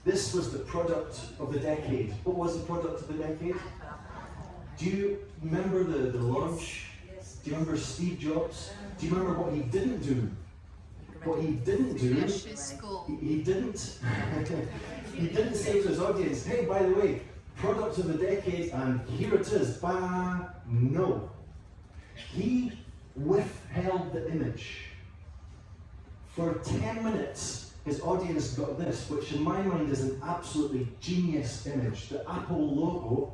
This was the product of the decade. What was the product of the decade? Do you remember the launch? Do you remember Steve Jobs? Do you remember what he didn't do? What he didn't do, he didn't he didn't say to his audience, hey, by the way, product of the decade, and here it is, bah, no. He withheld the image. For 10 minutes, his audience got this, which in my mind is an absolutely genius image. The Apple logo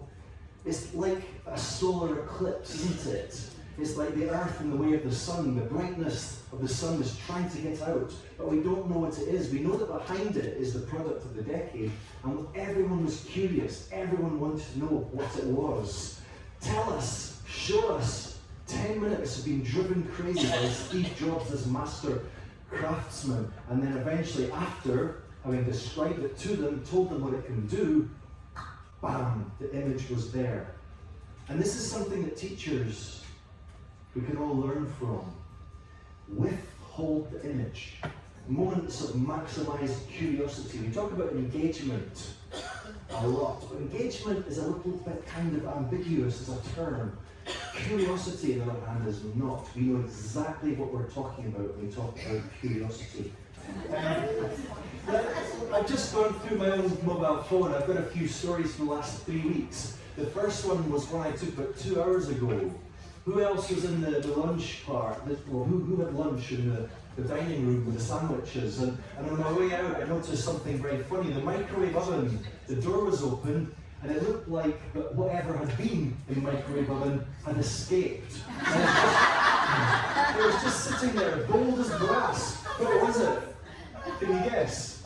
is like a solar eclipse, isn't it? It's like the earth in the way of the sun. The brightness of the sun is trying to get out, but we don't know what it is. We know that behind it is the product of the decade, and everyone was curious. Everyone wanted to know what it was. Tell us, show us. 10 minutes of being driven crazy by Steve Jobs, this master craftsman, and then eventually, after having described it to them, told them what it can do, bam, the image was there. And this is something that teachers, we can all learn from. Withhold the image. Moments of maximized curiosity. We talk about engagement a lot, but engagement is a little bit kind of ambiguous as a term. Curiosity, on the other hand, is not. We know exactly what we're talking about when we talk about curiosity. I've just gone through my own mobile phone. I've got a few stories from the last 3 weeks. The first one was one I took about 2 hours ago. Who else was in the lunch part? Well, who had lunch in the dining room with the sandwiches? And on my way out, I noticed something very funny. The microwave oven, the door was open, and it looked like whatever had been in the microwave oven had escaped. And it was just sitting there, bold as glass. What was it? Can you guess?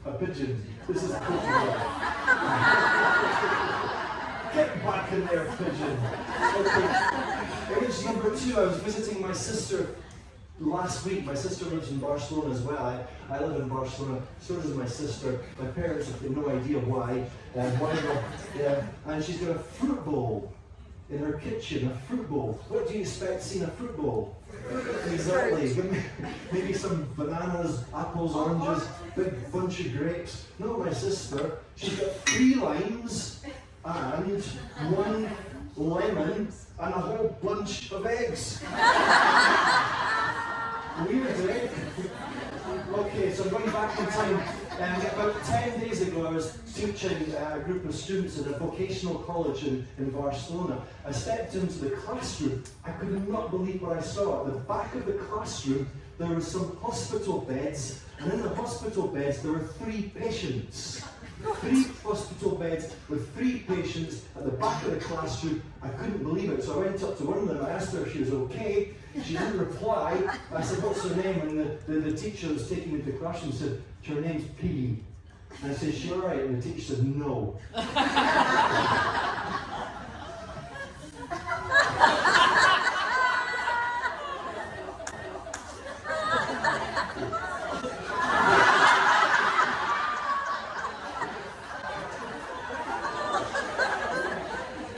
A pigeon. This is a pigeon. Get back in there, pigeon. Okay. Image number 2, I was visiting my sister last week. My sister lives in Barcelona as well. I live in Barcelona, so does my sister. My parents have no idea why. And she's got a fruit bowl in her kitchen, a fruit bowl. What do you expect seeing a fruit bowl? Exactly. Maybe some bananas, apples, oranges, big bunch of grapes. No, my sister, she's got 3 limes and 1 lemon and a whole bunch of eggs. Weird, eh? Okay, so I'm going back in time. About 10 days ago, I was teaching a group of students at a vocational college in Barcelona. I stepped into the classroom. I could not believe what I saw. At the back of the classroom, there were some hospital beds, and in the hospital beds, there were 3 patients. 3 hospital beds with 3 patients at the back of the classroom. I couldn't believe it, so I went up to one of them. I asked her if she was okay. She didn't reply. I said, what's her name? And the teacher that was taking me to the classroom said, her name's Piggy. And I said, is she all right? And the teacher said, no.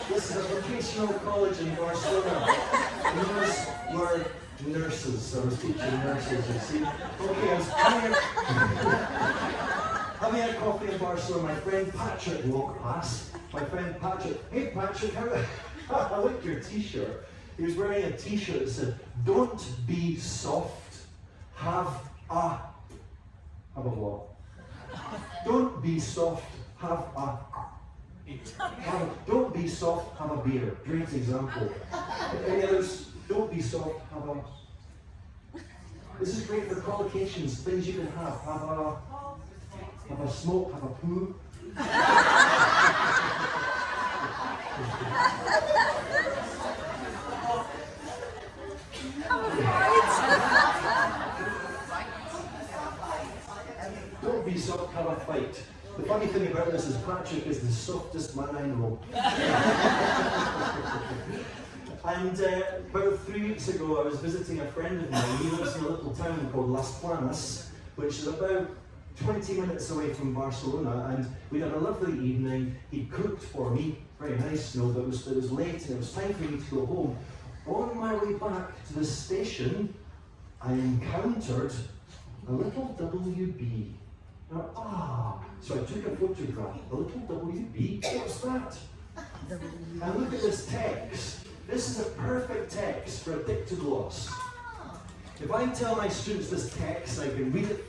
This is a vocational college in Barcelona. Those were nurses. I was teaching nurses, you see. Okay, I was having a coffee in Barcelona. My friend Patrick walked past. My friend Patrick, hey Patrick, I like your t-shirt. He was wearing a t-shirt that said, don't be soft, have a what? Don't be soft, have a don't be soft, have a beer. Great example. Any others? Don't be soft, have a... This is great for collocations, things you can have. Have a smoke, have a poo. Don't be soft, have a fight. The funny thing about this is Patrick is the softest man I know. And about 3 weeks ago I was visiting a friend of mine. He lives in a little town called Las Planas, which is about 20 minutes away from Barcelona, and we had a lovely evening. He cooked for me, very nice, but it was late and it was time for me to go home. On my way back to the station, I encountered a little WB So I took a photograph, a little WB, what's that? And look at this text. This is a perfect text for a dictogloss. If I tell my students this text, I can read it,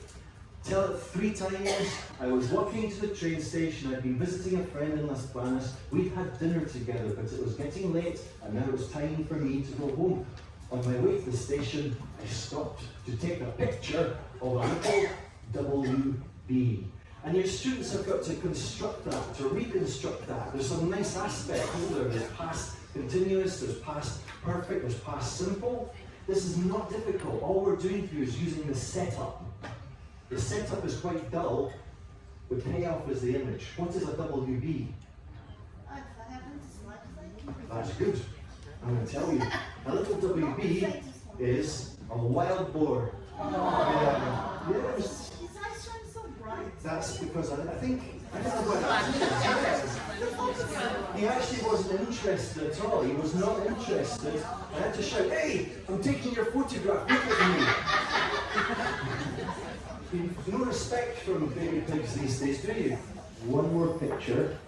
tell it 3 times. I was walking to the train station, I'd been visiting a friend in Lisbon. We'd had dinner together, but it was getting late, and now it was time for me to go home. On my way to the station, I stopped to take a picture of a little WB. And your students have got to construct that, to reconstruct that. There's some nice aspects, isn't there? There's past continuous, there's past perfect, there's past simple. This is not difficult. All we're doing here is using the setup. The setup is quite dull, but payoff is the image. What is a WB? That's good. I'm going to tell you. A little WB is a wild boar. Yes. That's because I think I don't know what he actually wasn't interested at all. He was not interested. I had to shout, "Hey, I'm taking your photograph, look at me." No respect from baby pigs these days, do you? One more picture.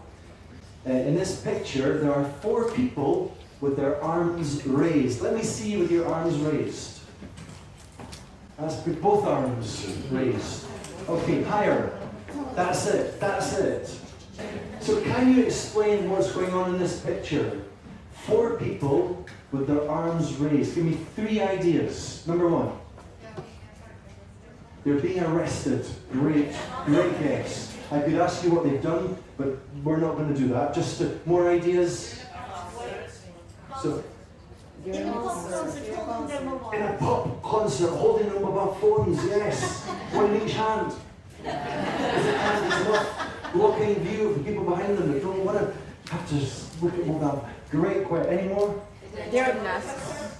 In this picture, there are 4 people with their arms raised. Let me see you with your arms raised. That's both arms raised. Okay, higher. That's it, that's it. So can you explain what's going on in this picture? 4 people with their arms raised. Give me 3 ideas. Number 1. They're being arrested. Great, great guess. I could ask you what they've done, but we're not going to do that. Just more ideas. So, in a pop concert, holding their mobile phones, yes. One in each hand. Blocking view of the people behind them that don't want to have to look at mobile. Great, quite. Any more? They're gymnastics.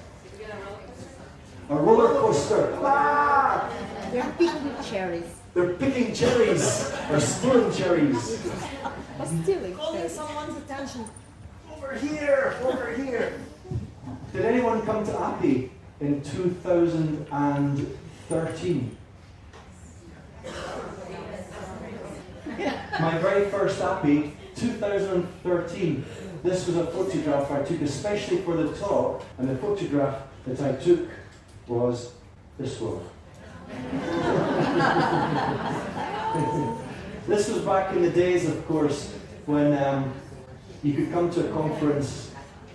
A roller coaster. Ah! They're picking cherries. They're picking cherries. Or stealing cherries. Stealing. Calling someone's attention. Over here, over here. Did anyone come to APPI in 2013? My very first APPI, 2013. This was a photograph I took especially for the talk, and the photograph that I took was this one. This was back in the days, of course, when you could come to a conference,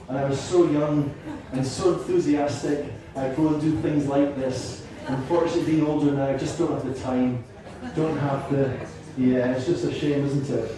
and I was so young and so enthusiastic. I'd go and do things like this. Unfortunately, being older now, I just don't have the time. Don't have the... Yeah, it's just a shame, isn't it?